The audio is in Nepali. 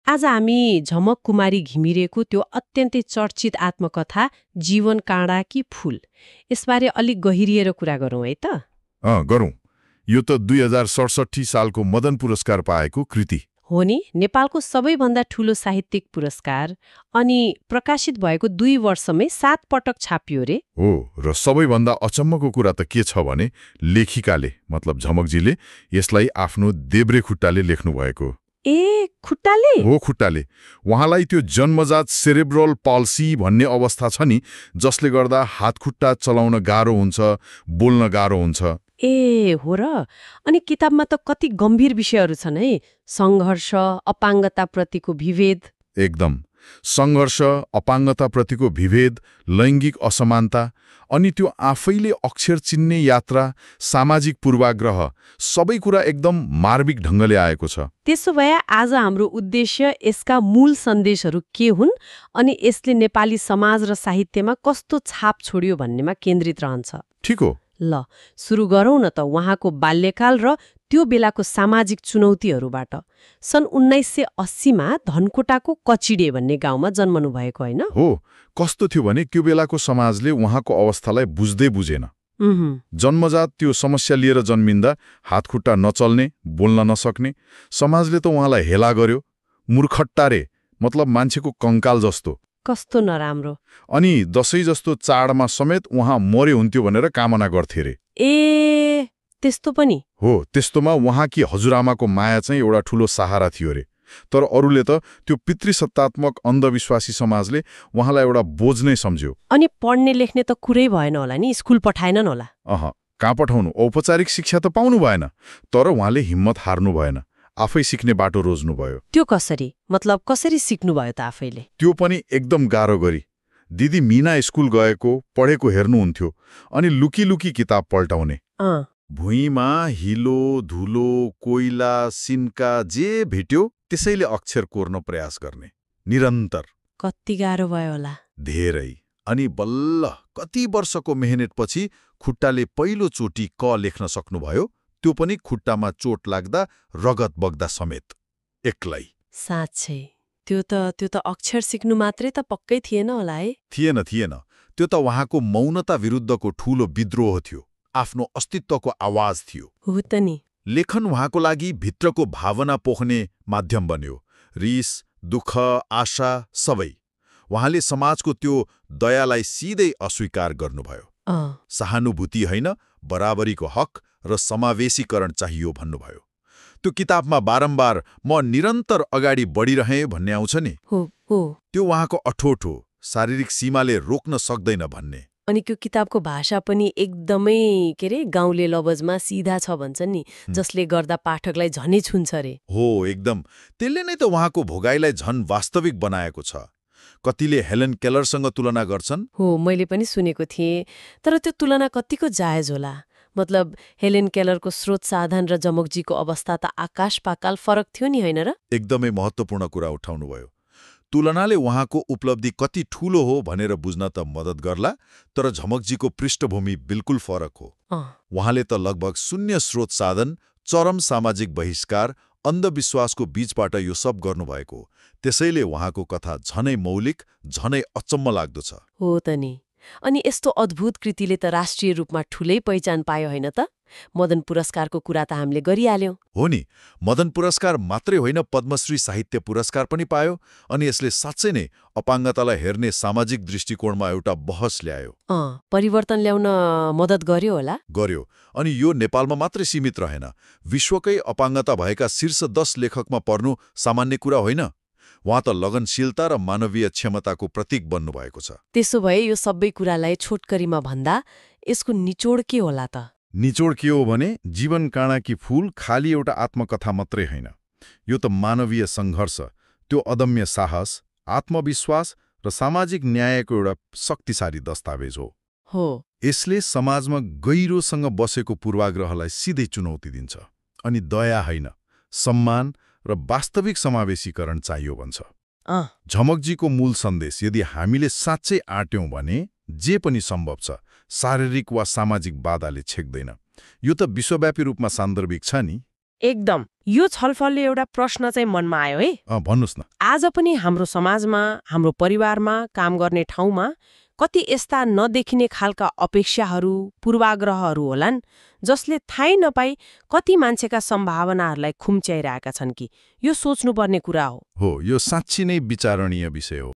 आज हामी झमक कुमारी घिमिरेको त्यो अत्यन्तै चर्चित आत्मकथा जीवन काँडा कि फूल यसबारे अलिक गहिरिएर कुरा गरौँ है त? गरौँ। यो त 2067 सालको मदन पुरस्कार पाएको कृति हो नि, नेपालको सबैभन्दा ठूलो साहित्यिक पुरस्कार, अनि प्रकाशित भएको 2 वर्षमै 7 पटक छापियो रे। हो, र सबैभन्दा अचम्मको कुरा त के छ भने लेखिकाले मतलब झमकजीले यसलाई आफ्नो देब्रे खुट्टाले लेख्नु भएको। ए, खुट्टाले? हो, खुट्टाले। उहाँलाई त्यो जन्मजात सेरेब्रल पाल्सी भन्ने अवस्था छ नि, जसले गर्दा हातखुट्टा चलाउन गाह्रो हुन्छ, बोल्न गाह्रो हुन्छ। ए हो र। अनि किताबमा त कति गम्भीर विषयहरू छन् है, सङ्घर्ष, अपाङ्गताप्रतिको विभेद। एकदम। सङ्घर्ष, अपाङ्गताप्रतिको विभेद, लैङ्गिक असमानता, अनि त्यो आफैले अक्षर चिन्ने यात्रा, सामाजिक पूर्वाग्रह, सबै कुरा एकदम मार्मिक ढङ्गले आएको छ। त्यसो भए आज हाम्रो उद्देश्य यसका मूल सन्देशहरू के हुन् अनि यसले नेपाली समाज र साहित्यमा कस्तो छाप छोड्यो भन्नेमा केन्द्रित रहन्छ। ठिक हो। ल, सुरु गरौँ न त उहाँको बाल्यकाल र त्यो बेलाको सामाजिक चुनौतीहरूबाट। सन् 1980मा धनकोटाको कचिडे भन्ने गाउँमा जन्मनु भएको होइन? हो। कस्तो थियो भने त्यो बेलाको समाजले उहाँको अवस्थालाई बुझ्दै बुझेन। जन्मजात त्यो समस्या लिएर जन्मिँदा हातखुट्टा नचल्ने, बोल्न नसक्ने, समाजले त उहाँलाई हेला गर्यो, मूर्खट्टा रे, मतलब मान्छेको कङ्काल जस्तो। कस्तो नराम्रो। अनि दशैं जस्तो चाडमा समेत उहाँ मरे हुन्थ्यो भनेर कामना गर्थे रे। ए, त्यस्तो पनि? हो, त्यस्तोमा उहाँकी हजुरआमाको माया चाहिँ एउटा ठूलो सहारा थियो रे। तर अरूले त त्यो पितृसत्तात्मक अन्धविश्वासी समाजले उहाँलाई एउटा बोझ नै सम्झ्यो। अनि पढ्ने लेख्ने त कुरै भएन होला नि, स्कुल पठाएनन् होला? कहाँ पठाउनु, औपचारिक शिक्षा त पाउनु भएन। तर उहाँले हिम्मत हार्नु भएन, आफै सिक्ने बाटो रोज्नुभयो। त्यो कसरी? मतलब कसरी सिक्नुभयो त आफैले? त्यो पनि एकदम गाह्रो गरी। दिदी मीना स्कुल गएको, पढेको हेर्नुहुन्थ्यो, अनि लुकी लुकी किताब पल्टाउने। भुइँमा हिलो, धुलो, कोइला, सिन्का जे भेट्यो त्यसैले अक्षर कोर्न प्रयास गर्ने, निरन्तर। कति गाह्रो भयो होला? धेरै। अनि बल्ल कति वर्षको मेहनतपछि खुट्टाले पहिलोचोटि क लेख्न सक्नुभयो, त्यो पनि खुट्टामा चोट लाग्दा रगत बग्दा समेत, एक्लै। साँच्चै त्यो त अक्षर सिक्नु मात्रै त पक्कै थिएन होला है? थिएन। त्यो त उहाँको मौनता विरुद्धको ठूलो विद्रोह थियो, आफ्नो अस्तित्वको आवाज थियो। हो त नि। लेखन उहाँको लागि भित्रको भावना पोख्ने माध्यम बन्यो, रिस, दुःख, आशा सबै। उहाँले समाजको त्यो दयालाई सिधै अस्वीकार गर्नुभयो। सहानुभूति होइन, बराबरीको हक र समावेशीकरण चाहियो भन्नुभयो। त्यो किताबमा बारम्बार म निरन्तर अगाडि बढिरहेँ भन्ने आउँछ नि, त्यो उहाँको अठोट हो, शारीरिक सीमाले रोक्न सक्दैन भन्ने। अनि त्यो किताबको भाषा पनि एकदमै गाउँले लवजमा सिधा छ भन्छन् नि, जसले गर्दा पाठकलाई झनै छुन्छ रे। हो, एकदम। त्यसले नै त उहाँको भोगाईलाई झन वास्तविक बनाएको छ। कतिले हेलन केलरसँग तुलना गर्छन्। हो, मैले पनि सुनेको थिएँ। तर त्यो तुलना कतिको जायज होला? मतलब हेलेन केलरको स्रोत साधन र झमकजीको अवस्था त आकाश पाताल फरक थियो नि, होइन र? एकदमै महत्त्वपूर्ण कुरा उठाउनुभयो। तुलनाले उहाँको उपलब्धि कति ठूलो हो भनेर बुझ्न त मद्दत गर्ला, तर झमकजीको पृष्ठभूमि बिल्कुल फरक हो। उहाँले त लगभग शून्य स्रोत साधन, चरम सामाजिक बहिष्कार, अन्धविश्वासको बीचबाट यो सब गर्नुभएको। त्यसैले उहाँको कथा झनै मौलिक, झनै अचम्म लाग्दो छ। हो त नि। अनि यस्तो अद्भुत कृतिले त राष्ट्रिय रूपमा ठूलै पहिचान पायो होइन त? मदन पुरस्कारको कुरा त हामीले गरिहाल्यौं। हो नि, मदन पुरस्कार मात्रै होइन, पद्मश्री साहित्य पुरस्कार पनि पायो। अनि यसले साँच्चै नै अपाङ्गतालाई हेर्ने सामाजिक दृष्टिकोणमा एउटा बहस ल्यायो। परिवर्तन ल्याउन मद्दत गर्यो होला? गर्यो। अनि यो नेपालमा मात्रै सीमित रहेन, विश्वकै अपाङ्गता भएका शीर्ष 10 लेखकमा पर्नु सामान्य कुरा होइन। उहाँ त लगनशीलता र मानवीय क्षमताको प्रतीक बन्नुभएको छ। त्यसो भए यो सबै कुरालाई छोटकरीमा भन्दा यसको निचोड के होला त? निचोड के हो भने जीवन काँडा कि फूल खाली एउटा आत्मकथा मात्रै होइन, यो त मानवीय सङ्घर्ष, त्यो अदम्य साहस, आत्मविश्वास र सामाजिक न्यायको एउटा शक्तिशाली दस्तावेज हो। यसले समाजमा गहिरोसँग बसेको पूर्वाग्रहलाई सिधै चुनौती दिन्छ, अनि दया होइन, सम्मान र वास्तविक समावेशीकरण चाहियो भन्छ। झमकजीको मूल सन्देश यदि हामीले साँच्चै आट्यौं भने जे पनि सम्भव छ, शारीरिक वा सामाजिक बाधाले छेक्दैन। यो त विश्वव्यापी रूपमा सान्दर्भिक छ नि। एकदम। यो छलफलले एउटा प्रश्न चाहिँ मनमा आयो है। भन्नुहोस् न। आज पनि हाम्रो समाजमा, हाम्रो परिवारमा, काम गर्ने ठाउँमा कति यस्ता नदेखिने खालका अपेक्षाहरू, पूर्वाग्रहहरू होलान् जसले थाहै नपाई कति मान्छेका सम्भावनाहरूलाई खुम्च्याइरहेका छन् कि यो सोच्नुपर्ने कुरा हो। यो साँच्ची नै विचारणीय विषय हो।